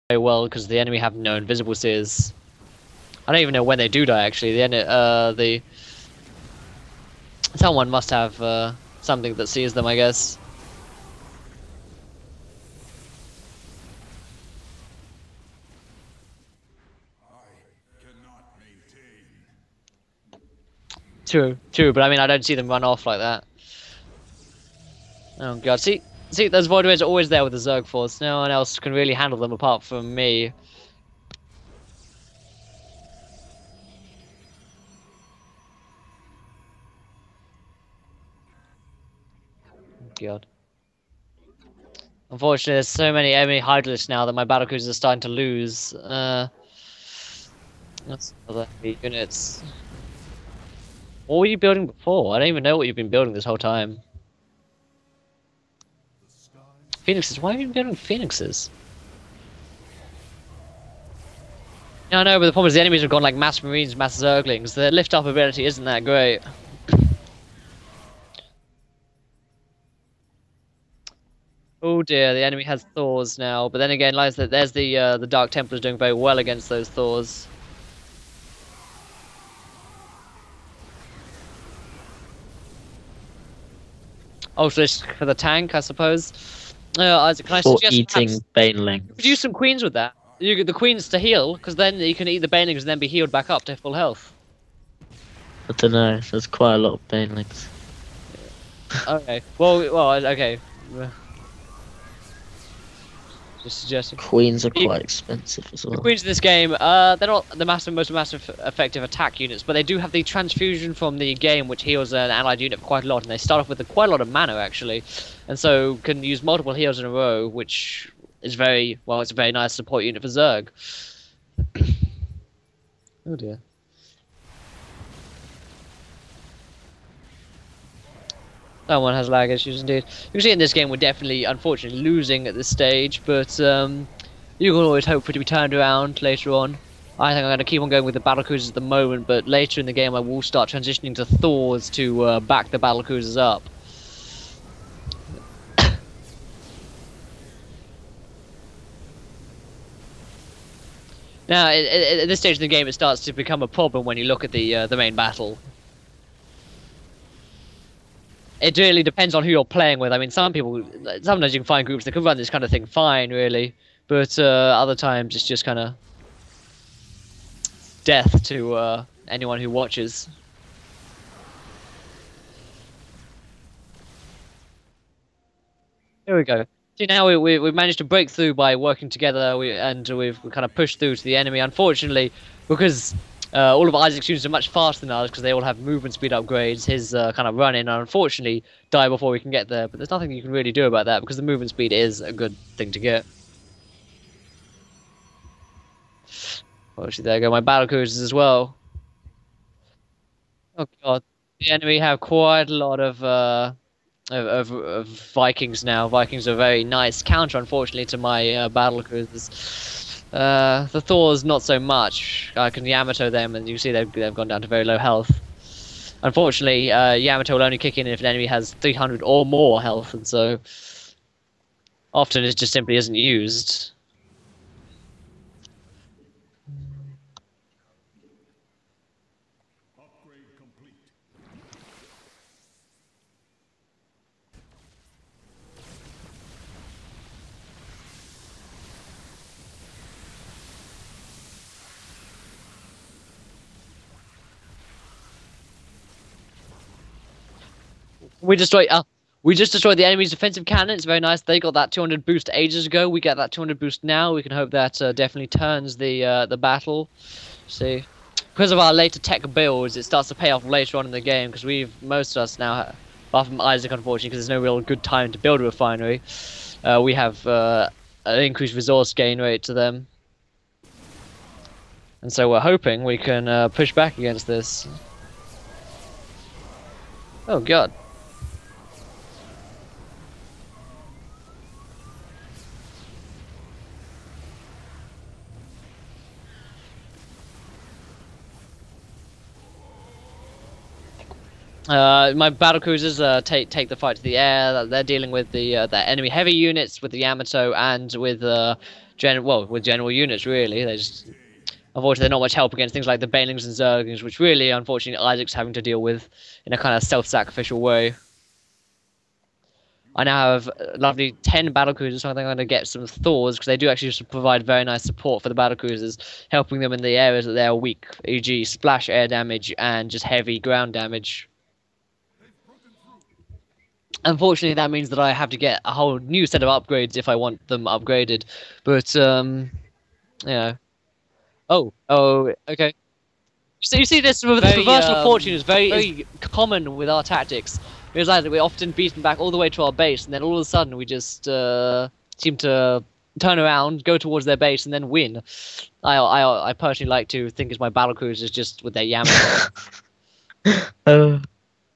very well because the enemy have no invisible seers. I don't even know when they do die. Actually, the someone must have something that sees them, I guess. True, but I mean, I don't see them run off like that. Oh god, see, those Void Rays are always there with the Zerg Force. No one else can really handle them apart from me. God. Unfortunately, there's so many enemy Hydralisks now that my battlecruisers are starting to lose. That's other units. What were you building before? I don't even know what you've been building this whole time. Phoenixes? Why have you been building Phoenixes? No, no, but the problem is the enemies have gone like mass Marines, mass Zerglings. The lift up ability isn't that great. Oh dear, the enemy has Thors now. But then again, like there's the Dark Templars doing very well against those Thors. Oh, so this for the tank, I suppose. Isaac, can I suggest eating banelings? Produce some queens with that. You get the queens to heal, because then you can eat the banelings and then be healed back up to full health. I don't know. There's quite a lot of banelings. Okay. Well, okay. Just suggesting. Queens are quite expensive as well. The queens in this game, they're not the most massive effective attack units, but they do have the transfusion from the game, which heals an allied unit quite a lot, and they start off with quite a lot of mana actually, and so can use multiple heals in a row, which is very well. It's a very nice support unit for Zerg. Oh dear. Someone has lag issues indeed. You can see in this game we're definitely, unfortunately, losing at this stage, but you can always hope for it to be turned around later on. I think I'm going to keep on going with the battlecruisers at the moment, but later in the game I will start transitioning to Thors to back the battlecruisers up. Now, at this stage of the game, it starts to become a problem when you look at the main battle. It really depends on who you're playing with. I mean, sometimes you can find groups that can run this kind of thing fine, really, but other times it's just kind of death to anyone who watches. Here we go. See, now we've managed to break through by working together, and we've kind of pushed through to the enemy. Unfortunately, because all of Isaac's units are much faster than ours because they all have movement speed upgrades. His kind of run-in, unfortunately, die before we can get there. But there's nothing you can really do about that because the movement speed is a good thing to get. Well, actually, there go my battlecruisers as well. Oh god, the enemy have quite a lot of Vikings now. Vikings are very nice counter, unfortunately, to my battlecruisers. The Thors not so much. I can Yamato them, and you see they've gone down to very low health. Unfortunately, Yamato will only kick in if an enemy has 300 or more health, and so often it just simply isn't used. We just destroyed the enemy's defensive cannon. It's very nice. They got that 200 boost ages ago. We get that 200 boost now. We can hope that definitely turns the battle. See, because of our later tech builds, it starts to pay off later on in the game. Because most of us now, apart from Isaac, unfortunately, because there's no real good time to build a refinery, we have an increased resource gain rate to them, and so we're hoping we can push back against this. Oh god. My battlecruisers take the fight to the air. They're dealing with the enemy heavy units with the Yamato and with with general units really. They just unfortunately they're not much help against things like the Banelings and Zerglings, which really unfortunately Isaac's having to deal with in a kind of self-sacrificial way. I now have a lovely 10 battlecruisers, so I think I'm going to get some Thors, because they do actually provide very nice support for the battlecruisers, helping them in the areas that they're weak, e.g. splash air damage and just heavy ground damage. Unfortunately, that means that I have to get a whole new set of upgrades if I want them upgraded, but, yeah. Oh, okay. So you see this reversal of fortune is very common with our tactics. Because like, we're often beaten back all the way to our base, and then all of a sudden we just seem to turn around, go towards their base, and then win. I personally like to think as my battlecruisers just with their Yamato. It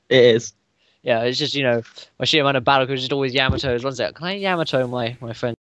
is. Yeah, it's just, you know, my sheer amount of battlecruisers is always Yamatos. One sec, can I Yamato my friend?